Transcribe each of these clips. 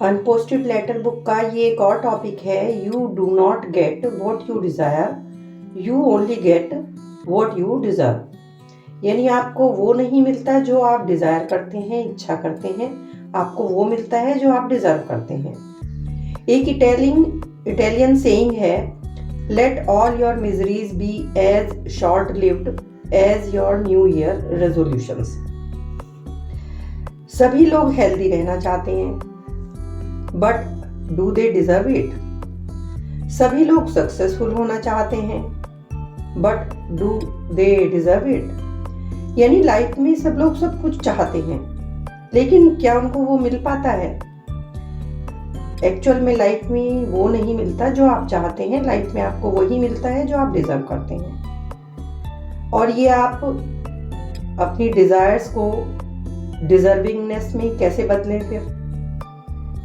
Unposted letter book का ये एक और टॉपिक है। You do not get what you desire, you only get what you deserve. यानी आपको वो नहीं मिलता जो आप डिज़ायर करते हैं, इच्छा करते हैं, आपको वो मिलता है जो आप डिज़र्व करते हैं। एक इटालियन सेइंग है, let all your miseries be as short lived as your new year resolutions. सभी लोग हेल्दी रहना चाहते हैं, but do they deserve it? सभी लोग सक्सेसफुल होना चाहते हैं, but do they deserve it? यानी लाइफ में सब लोग सब कुछ चाहते हैं, लेकिन क्या उनको वो मिल पाता है? एक्चुअल में लाइफ में वो नहीं मिलता जो आप चाहते हैं। लाइफ में आपको वही मिलता है जो आप डिजर्व करते हैं। और ये आप अपनी डिजायर्स को डिजर्विंगनेस में कैसे बदलें फिर?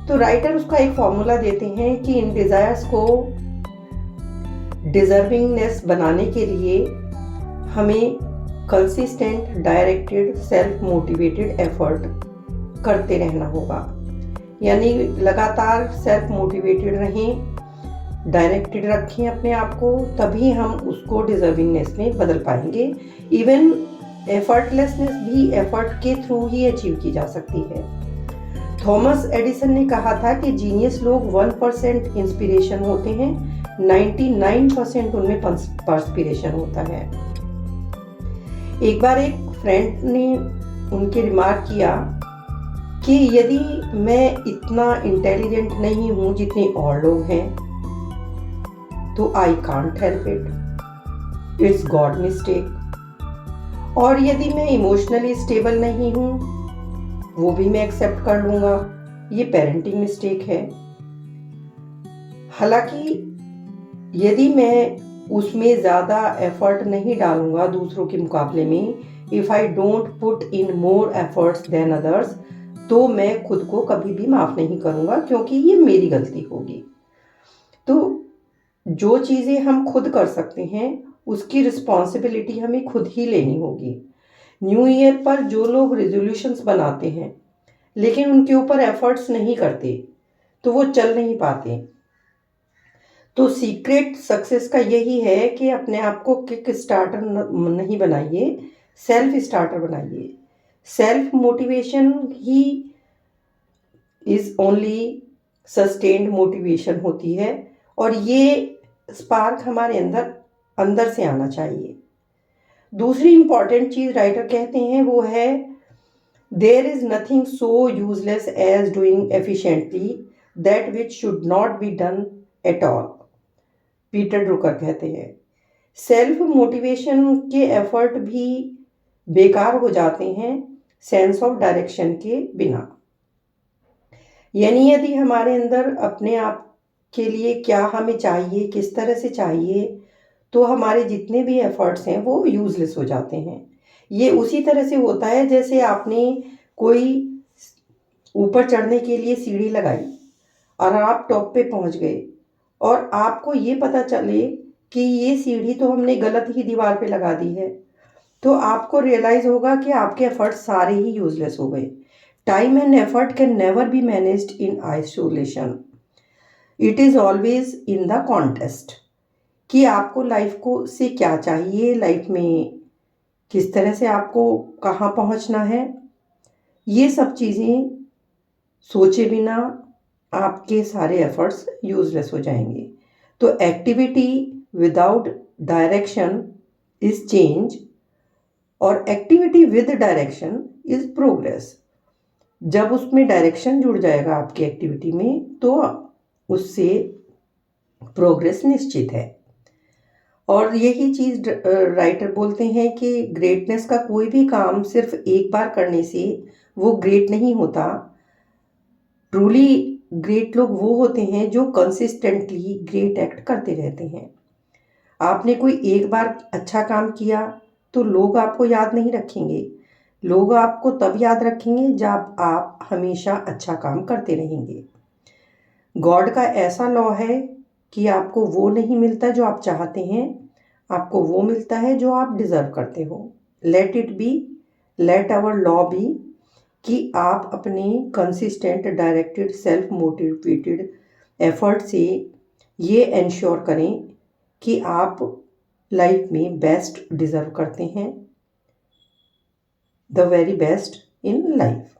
तो राइटर उसका एक फॉर्मूला देते हैं कि इन डिजायर्स को डिजर्विंगनेस बनाने के लिए हमें consistent, directed, self motivated effort करते रहना होगा। यानी लगातार सेल्फ मोटिवेटेड रहें, डायरेक्टेड रखें अपने आप को, तभी हम उसको डिजर्विंगनेस में बदल पाएंगे। इवन एफर्टलेसनेस भी एफर्ट के थ्रू ही अचीव की जा सकती है। थॉमस एडिसन ने कहा था कि जीनियस लोग 1% इंस्पिरेशन होते हैं, 99% उनमें पर्सपिरेशन होता है। एक बार एक फ्रेंड ने उनके रिमार्क किया कि यदि मैं इतना इंटेलिजेंट नहीं हूं जितने और लोग हैं, तो I can't help it, it's God mistake. और यदि मैं इमोशनली स्टेबल नहीं हूं, वो भी मैं एक्सेप्ट कर लूंगा, ये पेरेंटिंग मिस्टेक है। हालांकि यदि मैं उसमें ज़्यादा एफर्ट नहीं डालूंगा दूसरों के मुकाबले में, if I don't put in more efforts than others, तो मैं खुद को कभी भी माफ़ नहीं करूंगा, क्योंकि ये मेरी गलती होगी। तो जो चीज़ें हम खुद कर सकते हैं उसकी रिस्पॉन्सिबिलिटी हमें खुद ही लेनी होगी। न्यू ईयर पर जो लोग रेजोल्यूशंस बनाते हैं लेकिन उनके ऊपर एफर्ट्स नहीं करते, तो वो चल नहीं पाते। तो सीक्रेट सक्सेस का यही है कि अपने आप को किक स्टार्टर नहीं बनाइए, सेल्फ स्टार्टर बनाइए। Self motivation he is only sustained motivation होती है, और ये स्पार्क हमारे अंदर अंदर से आना चाहिए। दूसरी इंपॉर्टेंट चीज राइटर कहते हैं वो है, there is nothing so useless as doing efficiently that which should not be done at all. Peter Drucker कहते हैं, सेल्फ मोटिवेशन के एफर्ट भी बेकार हो जाते हैं सेंस ऑफ डायरेक्शन के बिना। यानी यदि हमारे अंदर अपने आप के लिए क्या हमें चाहिए, किस तरह से चाहिए, तो हमारे जितने भी एफर्ट्स हैं वो यूजलेस हो जाते हैं। ये उसी तरह से होता है जैसे आपने कोई ऊपर चढ़ने के लिए सीढ़ी लगाई और आप टॉप पे पहुंच गए, और आपको ये पता चले कि ये सीढ़ी तो हमने गलत ही दीवार पे लगा दी है, तो आपको रियलाइज होगा कि आपके एफर्ट्स सारे ही यूजलेस हो गए। Time and effort can never be managed in isolation, it is always in the contest. कि आपको लाइफ को से क्या चाहिए, लाइफ में किस तरह से आपको कहाँ पहुँचना है, ये सब चीज़ें सोचे बिना आपके सारे एफर्ट्स यूजलेस हो जाएंगे। तो activity without direction is change, और activity with direction is progress. जब उसमें डायरेक्शन जुड़ जाएगा आपकी एक्टिविटी में, तो उससे प्रोग्रेस निश्चित है। और यही चीज़ राइटर बोलते हैं कि ग्रेटनेस का कोई भी काम सिर्फ एक बार करने से वो ग्रेट नहीं होता। ट्रूली ग्रेट लोग वो होते हैं जो कंसिस्टेंटली ग्रेट एक्ट करते रहते हैं। आपने कोई एक बार अच्छा काम किया तो लोग आपको याद नहीं रखेंगे, लोग आपको तब याद रखेंगे जब आप हमेशा अच्छा काम करते रहेंगे। गॉड का ऐसा लॉ है कि आपको वो नहीं मिलता जो आप चाहते हैं, आपको वो मिलता है जो आप डिजर्व करते हो। Let it be, let our law be, कि आप अपने consistent directed self motivated effort से ये इंश्योर करें कि आप लाइफ में बेस्ट डिज़र्व करते हैं, the very best in life.